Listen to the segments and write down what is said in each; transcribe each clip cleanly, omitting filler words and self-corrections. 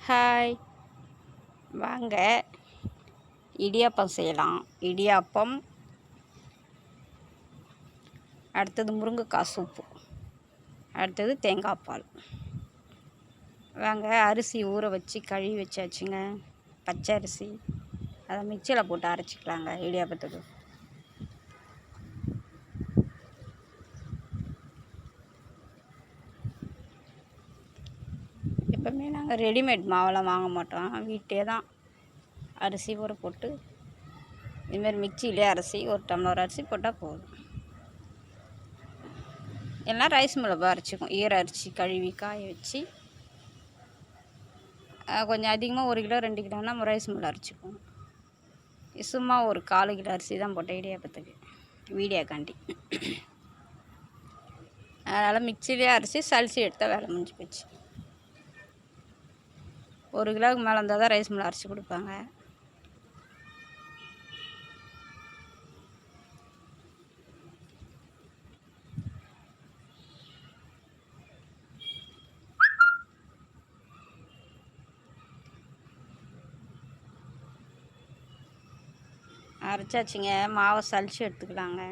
Hi, வாங்க இடியாப்பம் செய்யலாம். இடியாப்பம், அடுத்தது முருங்கைக்காய் சூப்பு, அடுத்தது தேங்காய் பால். வாங்க, அரிசி ஊற வச்சு கழுவி வச்சாச்சுங்க. பச்சை அரிசி, அதை மிக்சியில் போட்டு அரைச்சிக்கலாங்க இடியாப்பத்துக்கு. எப்போவுமே நாங்கள் ரெடிமேட் மாவெல்லாம் வாங்க மாட்டோம், வீட்டே தான் அரிசி ஊற போட்டு இதுமாரி மிக்சியிலே அரிசி ஒரு டம்ளர் அரிசி போட்டால் போதும். எல்லாம் ரைஸ் மிளகு அரைச்சிக்கும். ஈர அரிசி கழுவி காய வச்சு கொஞ்சம் அதிகமாக 1 கிலோ 2 கிலோன்னா நம்ம ரைஸ் மிளகு அரைச்சிக்குவோம். சும்மா ஒரு 1/4 கிலோ அரிசி தான் போட்டேன் இடியாப்பத்துக்கு, வீடியோக்காண்டி. அதனால் மிக்சிலே அரிசி சளிச்சு எடுத்தால் வேலை முடிஞ்சு போச்சு. 1 கிலோவுக்கு மேலே இருந்தால் தான் ரைஸ் மிளகு அரைச்சி கொடுப்பாங்க. அரைச்சாச்சுங்க, மாவை சளிச்சு எடுத்துக்கலாங்க.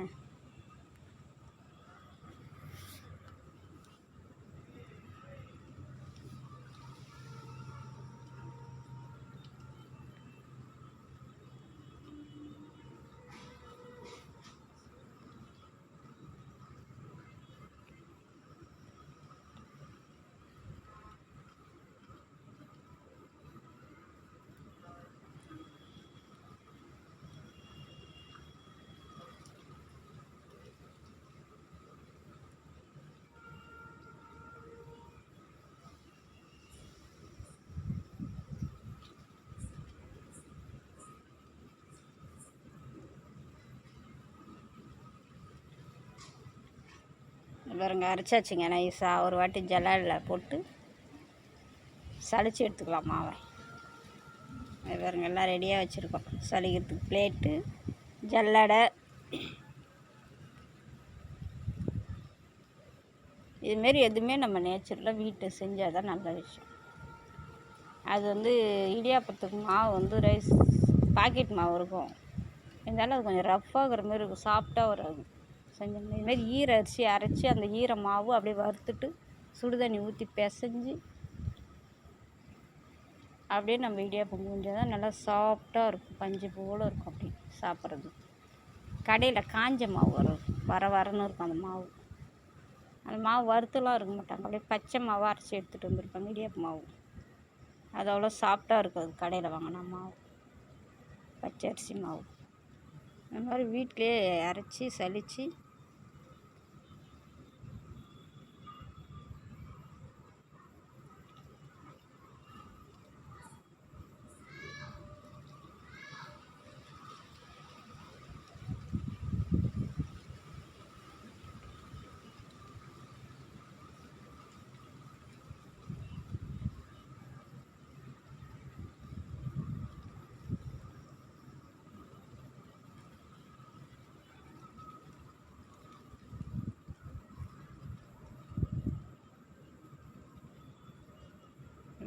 பாருங்க, அரைச்சாச்சுங்க நைஸாக. ஒரு வாட்டி ஜல்லடில் போட்டு சளிச்சு எடுத்துக்கலாம் மாவை. பாருங்க, எல்லாம் ரெடியாக வச்சுருக்கோம். சளிக்கிறதுக்கு பிளேட்டு, ஜல்லடை. இதுமாரி எதுவுமே நம்ம நேச்சுரலாக வீட்டை செஞ்சால் தான் நல்ல விஷயம். அது இடியாப்பத்துக்கு மாவு ரைஸ் பாக்கெட் மாவு இருக்கும், இருந்தாலும் அது கொஞ்சம் ரஃப்பாகிற மாதிரி இருக்கும், சாஃப்டாக வராது. செஞ்சோம்னா இதுமாரி ஈர அரிசி அரைச்சி அந்த ஈர மாவு அப்படியே வறுத்துட்டு சுடுதண்ணி ஊற்றி பிசைஞ்சு அப்படியே நம்ம இடியாப்பம் முடிஞ்சால் தான் நல்லா சாஃப்டாக இருக்கும், பஞ்சு போல் இருக்கும். அப்படி சாப்பிட்றது. கடையில் காஞ்ச மாவு வரும், வரன்னு இருக்கும் அந்த மாவு. அந்த மாவு வறுத்துலாம் இருக்க மாட்டாங்க, அப்படியே பச்சை மாவாக அரைச்சி எடுத்துகிட்டு வந்துருப்பாங்க இடியாப்ப மாவு. அது அவ்வளோ சாஃப்டாக இருக்காது கடையில் வாங்கினா மாவு, பச்சை அரிசி மாவு. இந்த மாதிரி வீட்டிலே அரைச்சி சலித்து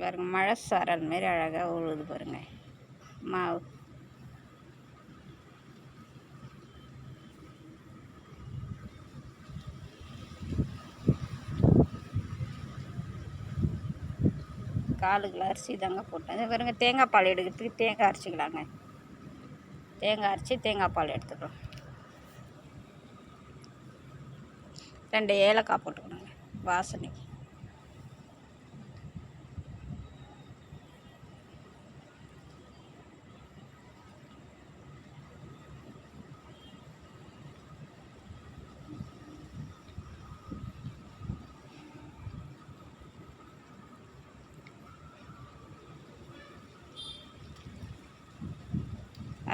பாருங்க, மழை சாரல் மாரி அழகாக உழுது பாருங்க மாவு. கால் கிலோ அரிசி தாங்க போட்டேன். பாருங்க, தேங்காய் பால் எடுக்கிறதுக்கு தேங்காய் அரைச்சிக்கலாங்க. தேங்காய் அரைச்சி தேங்காய் பால் எடுத்துக்கலாம். 2 ஏலக்காய் போட்டுக்கணுங்க வாசனைக்கு.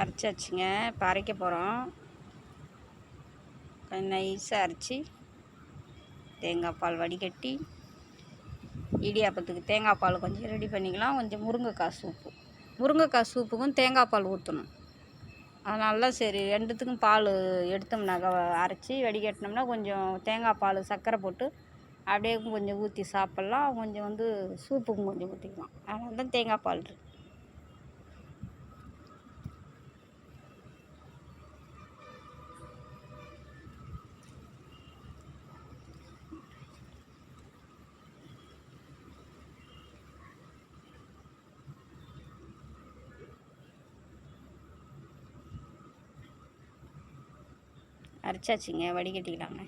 அரைச்சாச்சுங்க, இப்போ அரைக்க போகிறோம். கொஞ்சம் நைஸாக அரைச்சி தேங்காய் பால் வடிகட்டி இடியாப்பத்துக்கு தேங்காய் பால் கொஞ்சம் ரெடி பண்ணிக்கலாம். கொஞ்சம் முருங்கைக்காய் சூப்புக்கும் தேங்காய் பால் ஊற்றணும். அதனால சரி, 2த்துக்கும் பால் எடுத்தோம்னாக்கா அரைச்சி வடிகட்டினோம்னா கொஞ்சம் தேங்காய் பால் சர்க்கரை போட்டு அப்படியே கொஞ்சம் ஊற்றி சாப்பிட்லாம், கொஞ்சம் வந்து சூப்புக்கும் கொஞ்சம் ஊற்றிக்கலாம். அதனால தான் தேங்காய் பால் இருக்குது. அரைச்சாச்சுங்க, வடிகட்டிக்கலாங்க.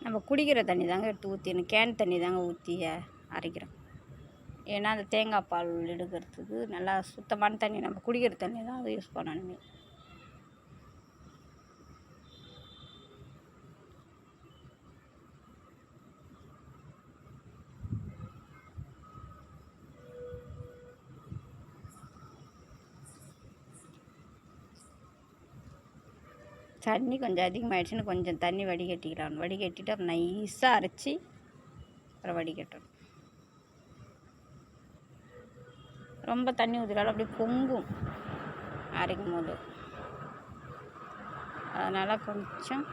நம்ம குடிக்கிற தண்ணி தாங்க எடுத்து ஊற்றிடணும், கேன் தண்ணி தாங்க ஊற்றி அரைக்கிறோம். ஏன்னா அந்த தேங்காய் பால் எடுக்கிறதுக்கு நல்லா சுத்தமான தண்ணி, நம்ம குடிக்கிற தண்ணி தான் அதை யூஸ் பண்ணணுமே. தண்ணி கொஞ்சம் அதிகமாகிடுச்சுன்னு கொஞ்சம் தண்ணி வடிகட்டிக்கலாம். வடிகட்டிட்டு அப்புறம் நைஸாக அரைச்சி அப்புறம் வடிகட்டணும். ரொம்ப தண்ணி ஊற்றினாலும் அப்படியே பொங்கும் அரைக்கும் போது. அதனால் கொஞ்சம்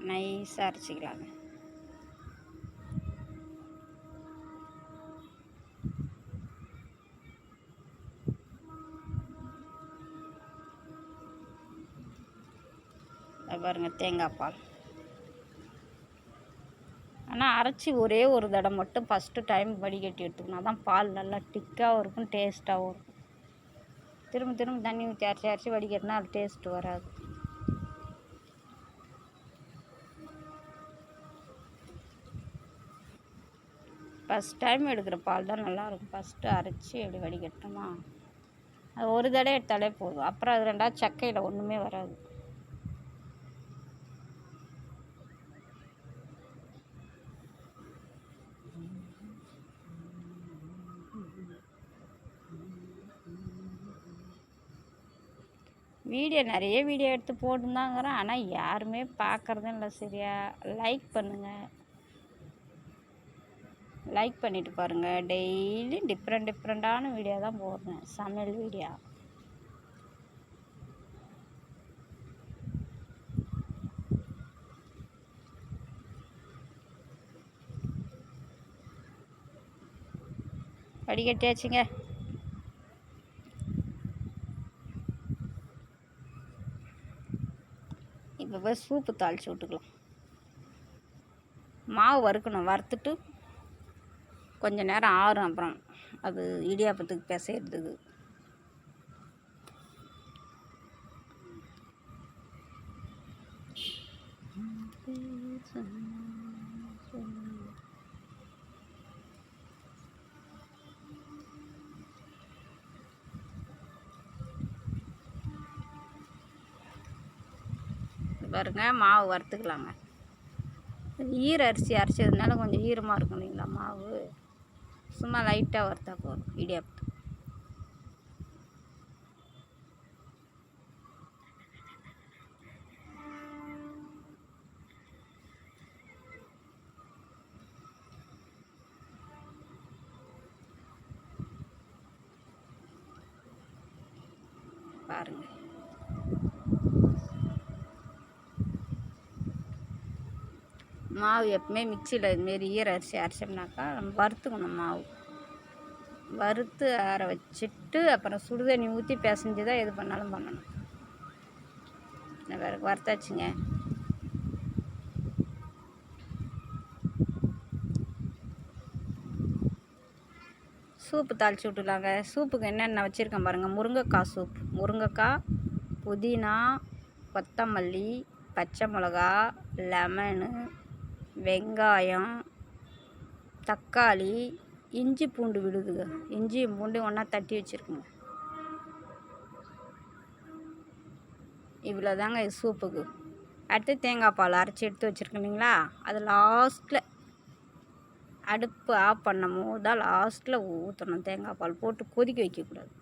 நைஸாக அரைச்சிக்கலாங்க. பாருங்கள் தேங்காய் பால். ஆனால் அரைச்சி ஒரே ஒரு தடவை மட்டும் ஃபஸ்ட்டு டைம் வடிகட்டி எடுத்துக்கணும். அதான் பால் நல்லா திக்காகவும் இருக்கும், டேஸ்ட்டாகவும் இருக்கும். திரும்ப திரும்ப தண்ணி ஊற்றி அரைச்சி வடிகட்டினா அது டேஸ்ட்டு வராது. ஃபஸ்ட் டைம் எடுக்கிற பால் தான் நல்லாயிருக்கும். ஃபஸ்ட்டு அரைச்சி அப்படி வடிகட்டணுமா, அது ஒரு தடவை எடுத்தாலே போதும். அப்புறம் அது ரெண்டாவது சக்கையில் ஒன்றுமே வராது. நிறைய வீடியோ எடுத்து போட்டுருந்தாங்கிறேன், ஆனால் யாருமே பார்க்குறதும் இல்லை. சரியா லைக் பண்ணுங்கள், லைக் பண்ணிவிட்டு பாருங்கள். டெய்லி டிஃப்ரெண்ட்டான வீடியோ தான் போடுறேன், சமையல் வீடியோ. வடிகட்டியாச்சுங்க. இப்போ போய் சூப்பு தாளித்து விட்டுக்கலாம். மாவு வறுக்கணும், வறுத்துட்டு கொஞ்சம் நேரம் ஆறும். அப்புறம் அது இடியாப்பத்துக்கு பிசைறதுக்கு. பாருங்க, மாவு வறுத்துக்கலாங்க. ஈர அரிசி அரைச்சதுனால கொஞ்சம் ஈரமாக இருக்கும் இல்லைங்களா மாவு. சும்மா லைட்டாக வறுத்தா போதும் இடியாப்பத்துக்கு. பாருங்கள், மாவு எப்பவுமே மிக்சியில் இதுமாரி ஈர அரிசி அரைச்சோம்னாக்கா நம்ம வறுத்துக்கணும். மாவு வறுத்து ஆற வச்சுட்டு அப்புறம் சுடுதண்ணி ஊற்றி பிசைஞ்சு தான் எது பண்ணாலும் பண்ணணும். வேறு வறுத்தாச்சுங்க. சூப்பு தாளித்து விட்டுலாங்க. சூப்புக்கு என்னென்ன வச்சுருக்கேன் பாருங்கள். முருங்கைக்காய் சூப், முருங்கைக்காய், புதினா, கொத்தமல்லி, பச்சை மிளகா, லெமனு, வெங்காயம், தக்காளி, இஞ்சி பூண்டு விழுதுங்க. இஞ்சியும் பூண்டையும் ஒன்றா தட்டி வச்சுருக்குங்க. இவ்வளோ தாங்க இது சூப்புக்கு. அடுத்து தேங்காய் பால் அரைச்சி எடுத்து வச்சுருக்கேன் இல்லைங்களா, அது லாஸ்ட்டில் அடுப்பு ஆஃப் பண்ணும் போது தான் லாஸ்ட்டில் ஊற்றணும். தேங்காய் பால் போட்டு கொதிக்க வைக்கக்கூடாது,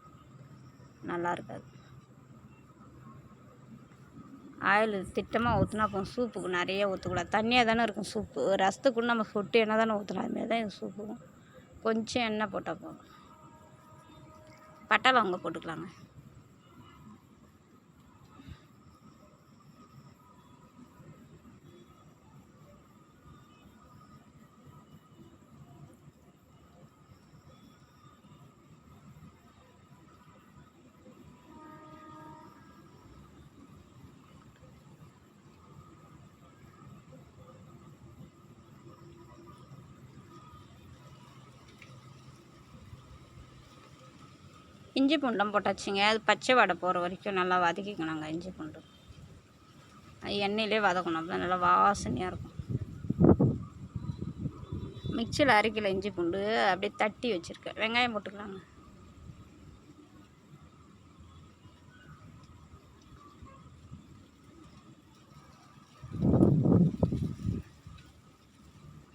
நல்லா இருக்காது. ஆயில் திட்டமாக ஊற்றினா அப்போ சூப்புக்கு நிறைய ஊற்றக்கூடாது. தண்ணியாக தானே இருக்கும் சூப்பு. ரசத்துக்குன்னு நம்ம சொட்டு என்ன தானே ஊற்றலாம், அதுமாரி தான் இது சூப்புக்கும். கொஞ்சம் எண்ணெய் போட்டால் போதும். பட்டை லவங்கம் போட்டுக்கலாங்க. இஞ்சி பூண்டெலாம் போட்டாச்சுங்க. அது பச்சை வடை போகிற வரைக்கும் நல்லா வதக்கிக்கணுங்க. இஞ்சி பூண்டு அது எண்ணெயிலே வதக்கணும். அப்போ நல்லா வாசனையாக இருக்கும். மிக்சியில் அரைக்கல இஞ்சி பூண்டு அப்படியே தட்டி வச்சுருக்கேன். வெங்காயம் போட்டுக்கலாங்க.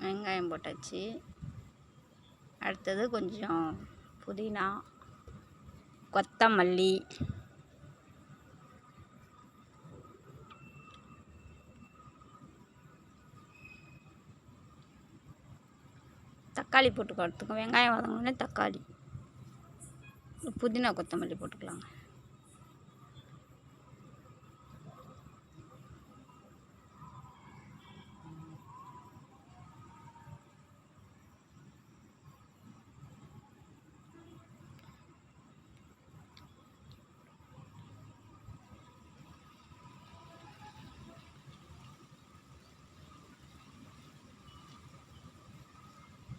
வெங்காயம் போட்டாச்சு. அடுத்தது கொஞ்சம் புதினா, கொத்தமல்லி, தக்காளி போட்டுக்கிறதுக்கும். வெங்காயம் வதங்கினோடனே தக்காளி, புதினா, கொத்தமல்லி போட்டுக்கலாங்க.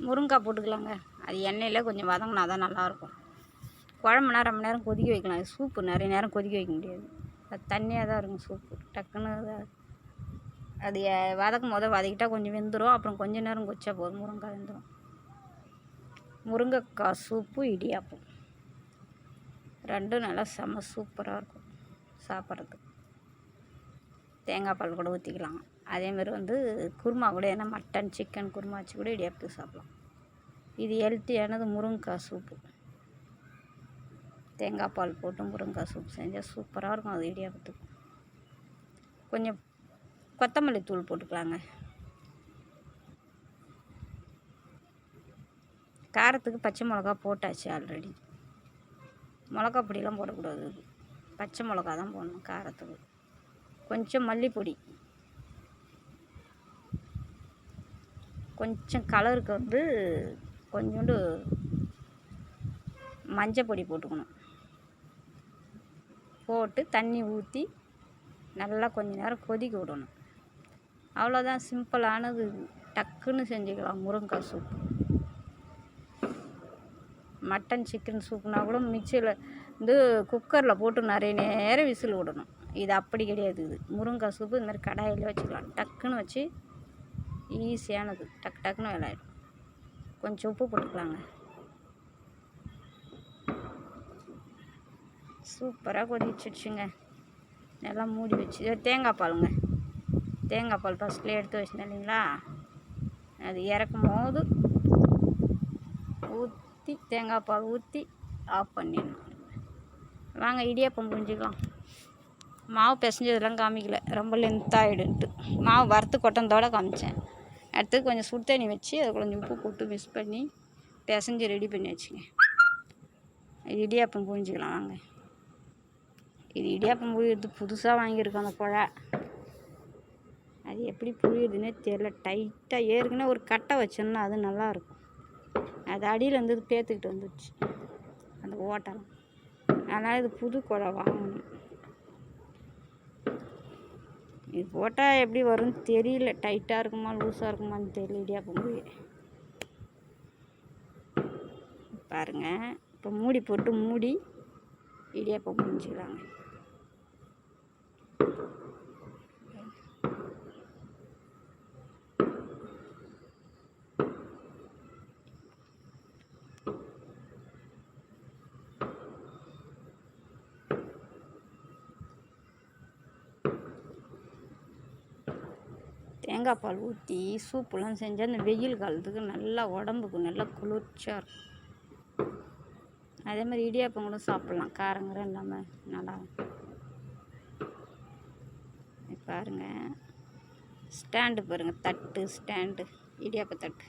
முருங்கைக்காய் போட்டுக்கலாங்க. அது எண்ணெயில் கொஞ்சம் வதங்கினா தான் நல்லாயிருக்கும். குழம்புனா ரொம்ப நேரம் கொதிக்க வைக்கலாம். சூப்பு நிறைய நேரம் கொதிக்க வைக்க முடியாது. அது தண்ணியாக தான் இருக்கும் சூப்பு. டக்குன்னு அது வதக்கும் போது வதக்கிட்டால் கொஞ்சம் வெந்துடும். அப்புறம் கொஞ்சம் நேரம் கொச்சா போதும், முருங்கைக்காய் வெந்துடும். முருங்கைக்காய் சூப்பு, இடியாப்பம் ரெண்டும் நல்லா செம்ம சூப்பராக இருக்கும் சாப்பிட்றதுக்கு. தேங்காய் பால் கூட ஊற்றிக்கலாம். அதேமாரி குருமா கூட, ஏன்னா மட்டன் சிக்கன் குருமா வச்சு கூட இடியாப்பத்துக்கு சாப்பிட்லாம். இது ஹெல்த்தியானது. முருங்கைக்காய் சூப்பு, தேங்காய் பால் போட்டு முருங்கைக்காய் சூப் செஞ்சால் சூப்பராக இருக்கும். அது இடியாப்பத்துக்கு. கொஞ்சம் கொத்தமல்லி தூள் போட்டுக்கலாங்க. காரத்துக்கு பச்சை மிளகா போட்டாச்சு ஆல்ரெடி. மிளகா பொடியெலாம் போடக்கூடாது. பச்சை மிளகா தான் போடணும் காரத்துக்கு. கொஞ்சம் மல்லிப்பொடி, கொஞ்சம் கலருக்கு கொஞ்சோண்டு மஞ்சள் பொடி போட்டுக்கணும். போட்டு தண்ணி ஊற்றி நல்லா கொஞ்ச நேரம் கொதிக்க விடணும். அவ்வளோதான், சிம்பிளானது. டக்குன்னு செஞ்சுக்கலாம் முருங்கைக்காய் சூப். மட்டன் சிக்கன் சூப்புனா கூட மிக்சியில் குக்கரில் போட்டு நிறைய நேரம் விசில் விடணும். இது அப்படி கிடையாது. இது முருங்கைக்காய் சூப்பு இந்த மாதிரி கடாயில் வச்சுக்கலாம். டக்குன்னு வச்சு ஈஸியானது. டக்குன்னு விளையாடும். கொஞ்சம் உப்பு போட்டுக்கலாங்க. சூப்பராக கொதிச்சிடுச்சுங்க. நல்லா மூடி வச்சு தேங்காய் பாலுங்க. தேங்காய் பால் ஃபஸ்ட்லேயே எடுத்து வச்சுருந்தேன் இல்லைங்களா, அது இறக்கும் போது ஊற்றி தேங்காய் பால் ஊற்றி ஆஃப் பண்ணிடணும். வாங்க இடியாப்பம் புரிஞ்சுக்கலாம். மாவு பிசைஞ்சதெல்லாம் காமிக்கல, ரொம்ப லென்த்தாகிடுன்ட்டு. மாவு வறுத்து கொட்டந்தோடு காமிச்சேன். அடுத்து கொஞ்சம் சுடு தண்ணி வச்சு அதை கொஞ்சம் உப்பு போட்டு மிக்ஸ் பண்ணி பிசைஞ்சு ரெடி பண்ணி வச்சுங்க. இது இடியாப்பம் புரிஞ்சுக்கலாம். வாங்க, இது இடியாப்பம் புழியறது புதுசாக வாங்கியிருக்கோம். அந்த குழா அது எப்படி புழியுதுன்னே தெரியல. டைட்டாக ஏற்கனவே ஒரு கட்டை வச்சோம்னா அது நல்லாயிருக்கும். அது அடியில் பேத்துக்கிட்டு வந்துடுச்சு அந்த ஓட்டெல்லாம். அதனால் இது புது குழா வாங்கணும். இது போட்டால் எப்படி வரும்னு தெரியல. டைட்டாக இருக்குமா லூஸாக இருக்குமான்னு தெரியல. இடியாப்பம் புழிய பாருங்கள். இப்போ மூடி போட்டு மூடி இடியாப்பம் புழிஞ்சிக்கலாங்க. தேங்காய் பால் ஊற்றி சூப்புலாம் செஞ்சால் அந்த வெயில் காலத்துக்கு நல்லா உடம்புக்கு நல்லா குளிர்ச்சியாக இருக்கும். அதே மாதிரி இடியாப்பம் கூட சாப்பிட்லாம், காரங்கரம் இல்லாமல் நல்லா. பாருங்கள், ஸ்டாண்டு பாருங்கள், தட்டு ஸ்டாண்டு, இடியாப்ப தட்டு.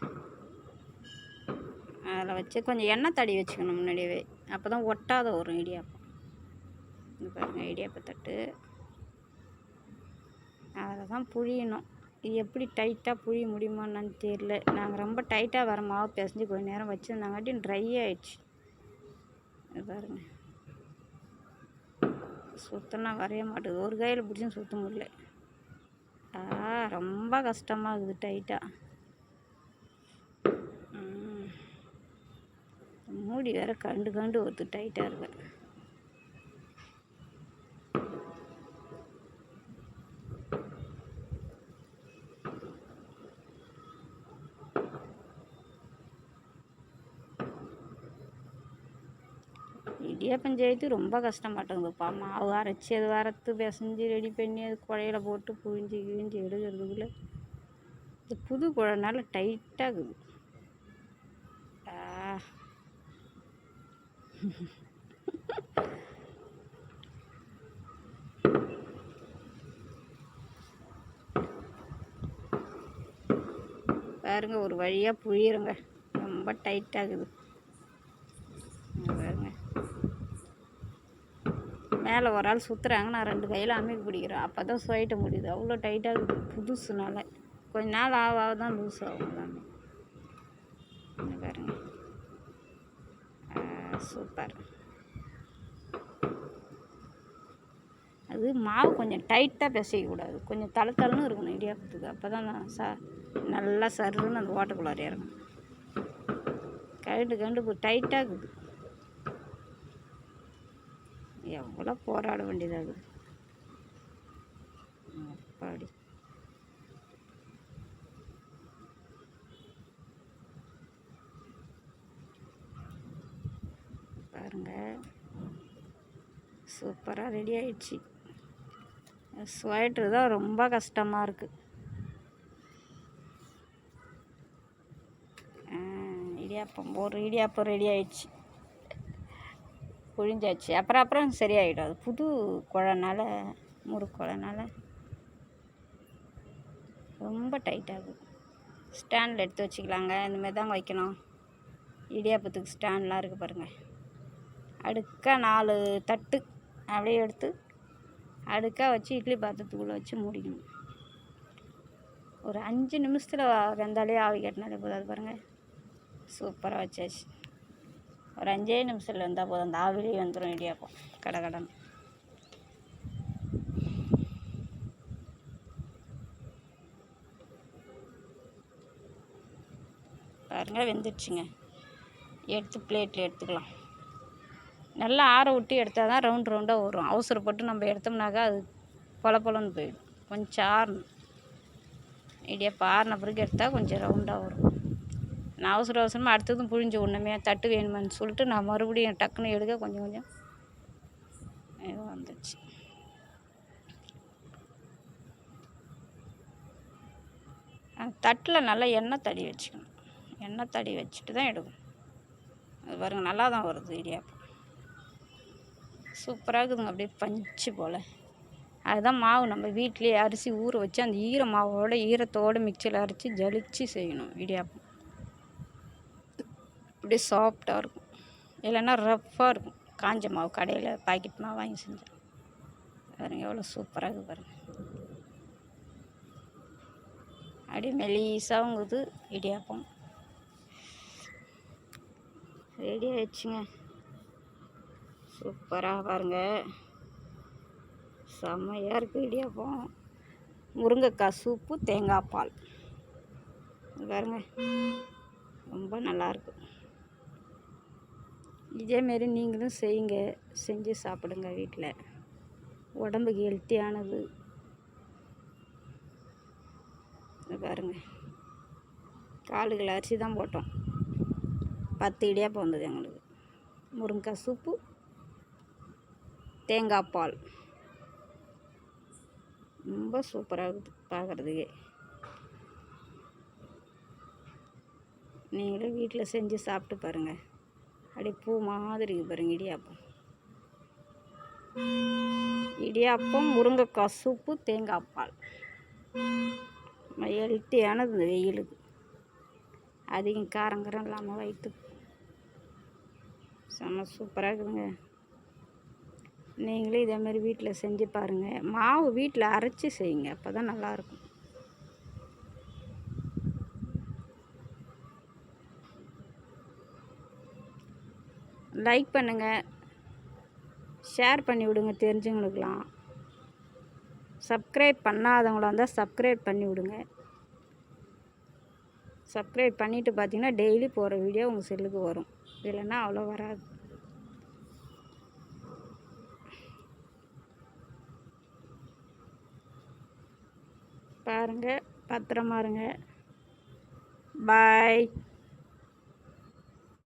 அதில் வச்சு கொஞ்சம் எண்ணெய் தடி வச்சுக்கணும் முன்னாடியே, அப்போ தான் ஒட்டாத வரும் இடியாப்பம். இது பாருங்கள் இடியாப்ப தட்டு, அதில் தான் புழியணும். இது எப்படி டைட்டாக புழிய முடியுமான்னு தெரியல. நாங்கள் ரொம்ப டைட்டாக வர மாவு பிசைஞ்சு கொஞ்சம் நேரம் வச்சுருந்தாங்காட்டி ட்ரை ஆகிடுச்சு. இது பாருங்கள் சுத்தனா வரைய மாட்டேங்குது, ஒரு கையில் பிடிச்சும் சுற்ற முடியல. ரொம்ப கஷ்டமாக இருக்குது டைட்டாக. மூடி வேறு கண்டு ஒருத்து டைட்டாக இருக்கு. இடியாப்பம் செய்யறது ரொம்ப கஷ்டமாட்டேங்குதுப்பா. மாவு அரைச்சி அது வறுத்து பிசைஞ்சு ரெடி பண்ணி அது குழையில போட்டு புழிஞ்சு கிழிஞ்சு எடுக்கிறதுக்குள்ளே இது புது குழனால டைட்டாக இருக்குது. பாருங்க ஒரு வழியாக புழியிறங்க, ரொம்ப டைட்டாகுது பாருங்க. மேலே ஒரு ஆள் சுற்றுறாங்க, நான் 2 கையில் அமைக்க பிடிக்கிறேன், அப்போ தான் சுவைட்ட முடியுது. அவ்வளோ டைட்டாகுது புதுசுனால. கொஞ்ச நாள் ஆக தான் லூஸ் ஆகும் எல்லாமே. பாருங்க சூப்பர். அது மாவு கொஞ்சம் டைட்டாக பிசைக்கக்கூடாது, கொஞ்சம் தளன்னு இருக்கணும் இடியாப்பத்துக்கு, அப்போ தான் நல்லா சருன்னு அந்த ஓட்டக்குள்ளார இறங்கும். கண்டு டைட்டாக இருக்குது. எவ்வளோ போராட வேண்டியதாகுது அப்பாடி. பாருங்க சூப்பராக ரெடி ஆயிடுச்சு. ஸ்வெட்டர் தான் ரொம்ப கஷ்டமாக இருக்குது. ஒரு இடியாப்பம் ரெடி ஆயிடுச்சு, புழிஞ்சாச்சு. அப்புறம் சரியாயிடும். அது புது குழனால, முறுக்கு குழனால ரொம்ப டைட்டாகுது. ஸ்டாண்டில் எடுத்து வச்சுக்கலாங்க. இந்தமாரி தாங்க வைக்கணும். இடியாப்பத்துக்கு ஸ்டாண்ட்லாம் இருக்குது பாருங்கள். அடுக்காக 4 தட்டு அப்படியே எடுத்து அடுக்காக வச்சு இட்லி பாத்திரத்துக்குள்ளே வச்சு மூடிக்கணும். ஒரு 5 நிமிஷத்தில் வெந்தாலே ஆவி கட்டினாலே போதும். அது பாருங்கள் சூப்பராக வச்சாச்சு. ஒரு 5 நிமிஷத்தில் வந்தால் போதும், அந்த ஆவிலேயே வந்துடும் இடியாப்பம் கடகடன். பாருங்கள் வெந்துடுச்சுங்க. எடுத்து பிளேட்டில் எடுத்துக்கலாம். நல்லா ஆற விட்டு எடுத்தால் தான் ரவுண்டாக வரும். அவசரப்பட்டு நம்ம எடுத்தோம்னாக்கா அது பொலன்னு போயிடும். கொஞ்சம் ஆறணும். இடியாப்பம் ஆறின பிறகு எடுத்தால் கொஞ்சம் ரவுண்டாக வரும். நான் அவசரமாக அடுத்ததும் புழிஞ்சு ஒன்றுமே தட்டு வேணுமான்னு சொல்லிட்டு நான் மறுபடியும் டக்குன்னு எடுக்க கொஞ்சம் இது வந்துடுச்சு. தட்டில் நல்லா எண்ணெய் தடி வச்சுக்கணும். எண்ணெய் தடி வச்சுட்டு தான் எடுக்கணும். அது பாருங்கள் நல்லா தான் வருது இடியாப்பம். சூப்பராக இருக்குதுங்க, அப்படியே பஞ்சு போல். அதுதான் மாவு நம்ம வீட்டிலேயே அரிசி ஊற வச்சு அந்த ஈரத்தோடு மிக்சியில் அரைச்சி ஜலிச்சு செய்யணும் இடியாப்பம். அப்படியே சாஃப்டாக இருக்கும். இல்லைன்னா ரஃப்பாக இருக்கும் காஞ்ச மாவு, கடையில் பாக்கெட் மாவு வாங்கி செஞ்சேன். பாருங்கள் எவ்வளோ சூப்பராக இருக்குது பாருங்கள். அப்படியே மெலிசாகுது இடியாப்பம். ரெடி ஆயிடுச்சுங்க. சூப்பராக பாருங்கள், செம்மையாக இருக்குது இடியாப்பம். முருங்கைக்காய் சூப்பு, தேங்காய் பால் பாருங்கள் ரொம்ப நல்லாயிருக்கு. இதேமாரி நீங்களும் செய்யுங்க, செஞ்சு சாப்பிடுங்க வீட்டில். உடம்புக்கு ஹெல்த்தியானது. பாருங்கள் 4 கிலோ அரிசி தான் போட்டோம், 10 இடியாப்பம் வந்தது எங்களுக்கு. முருங்கைக்காய் சூப்பு, தேங்காய் பால் ரொம்ப சூப்பராக இருக்குது பார்க்குறதுக்கே. நீங்களும் வீட்டில் செஞ்சு சாப்பிட்டு பாருங்கள். அப்படியே பூ மாதிரி இருக்குது பாருங்கள் இடியாப்பம். இடியாப்பம், முருங்கைக்காய் சூப்பு, தேங்காய் பால் ஹெல்த்தியானது இந்த வெயிலுக்கு. அதிகம் காரங்கரம் இல்லாமல் வயிற்றுக்கு செம்ம சூப்பராக இருக்குதுங்க. நீங்களே இதே மாதிரி வீட்டில் செஞ்சு பாருங்கள். மாவு வீட்டில் அரைச்சி செய்யுங்க, அப்போ தான் நல்லாயிருக்கும். லைக் பண்ணுங்கள், ஷேர் பண்ணி விடுங்க தெரிஞ்சவங்களுக்கெலாம். சப்ஸ்கிரைப் பண்ணாதவங்களாக இருந்தால் சப்ஸ்கிரைப் பண்ணி விடுங்க. சப்ஸ்கிரைப் பண்ணிவிட்டு பார்த்தீங்கன்னா டெய்லி போகிற வீடியோ உங்கள் செல்லுக்கு வரும். இல்லைன்னா அவ்வளோ வராது. பாருங்கள், பத்திரமா இருங்க. பாய்.